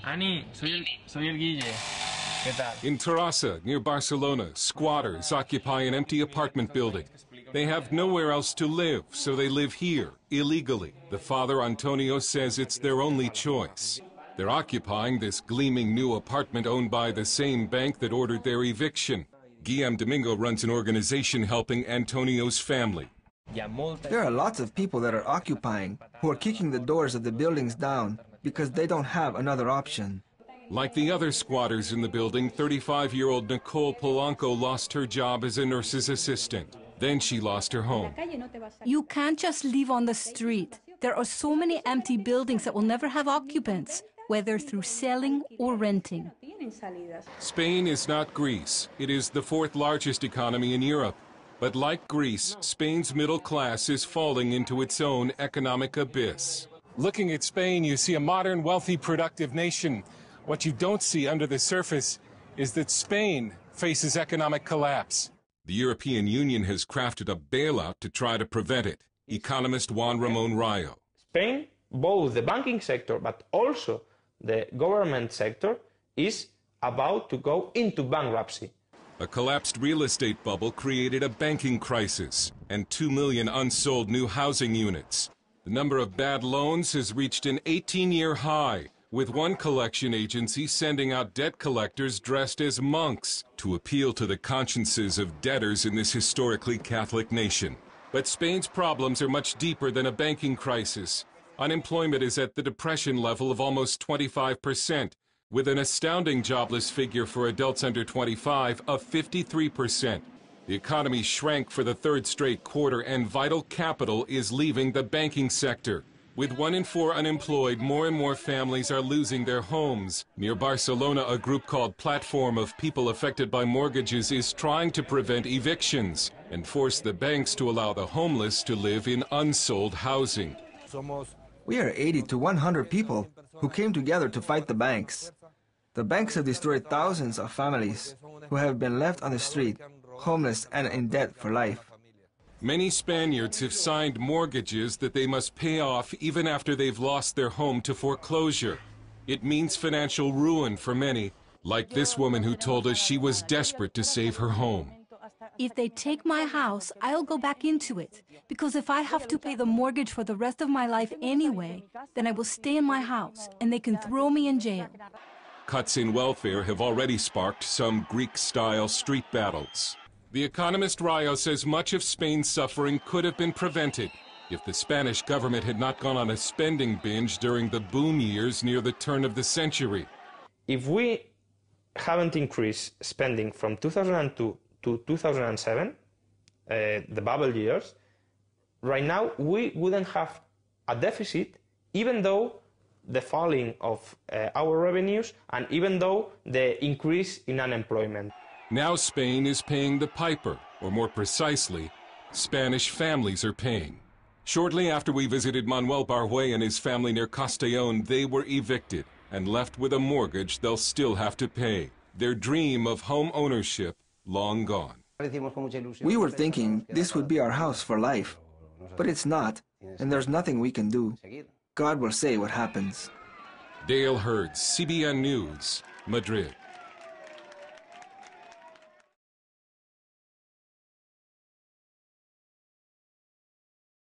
Ani, soy el Guille. ¿Qué tal? In Terrassa, near Barcelona, squatters occupy an empty apartment building. They have nowhere else to live, so they live here, illegally. The father, Antonio, says it's their only choice. They're occupying this gleaming new apartment owned by the same bank that ordered their eviction. Guillem Domingo runs an organization helping Antonio's family. There are lots of people that are occupying, who are kicking the doors of the buildings down because they don't have another option. Like the other squatters in the building, 35-year-old Nicole Polanco lost her job as a nurse's assistant. Then she lost her home. You can't just live on the street. There are so many empty buildings that will never have occupants, whether through selling or renting. Spain is not Greece. It is the fourth largest economy in Europe. But like Greece, Spain's middle class is falling into its own economic abyss. Looking at Spain, you see a modern, wealthy, productive nation. What you don't see under the surface is that Spain faces economic collapse. The European Union has crafted a bailout to try to prevent it. Economist Juan Ramon Rayo. Spain, both the banking sector but also the government sector, is about to go into bankruptcy. A collapsed real estate bubble created a banking crisis and 2 million unsold new housing units. The number of bad loans has reached an 18-year high, with one collection agency sending out debt collectors dressed as monks to appeal to the consciences of debtors in this historically Catholic nation. But Spain's problems are much deeper than a banking crisis. Unemployment is at the depression level of almost 25%, with an astounding jobless figure for adults under 25 of 53%. The economy shrank for the third straight quarter, and vital capital is leaving the banking sector. With 1 in 4 unemployed, more and more families are losing their homes. Near Barcelona, a group called Platform of People Affected by Mortgages is trying to prevent evictions and force the banks to allow the homeless to live in unsold housing. We are 80 to 100 people who came together to fight the banks. The banks have destroyed thousands of families who have been left on the street, homeless and in debt for life. Many Spaniards have signed mortgages that they must pay off even after they've lost their home to foreclosure. It means financial ruin for many, like this woman who told us she was desperate to save her home. If they take my house, I'll go back into it. Because if I have to pay the mortgage for the rest of my life anyway, then I will stay in my house and they can throw me in jail. Cuts in welfare have already sparked some Greek-style street battles. The economist Rayo says much of Spain's suffering could have been prevented if the Spanish government had not gone on a spending binge during the boom years near the turn of the century. If we haven't increased spending from 2002 to 2007, the bubble years, right now we wouldn't have a deficit, even though the falling of our revenues and even though the increase in unemployment. Now Spain is paying the piper, or more precisely, Spanish families are paying. Shortly after we visited Manuel Barhué and his family near Castellón, they were evicted and left with a mortgage they'll still have to pay. Their dream of home ownership long gone. We were thinking this would be our house for life, but it's not, and there's nothing we can do. God will say what happens. Dale Hurd, CBN News, Madrid.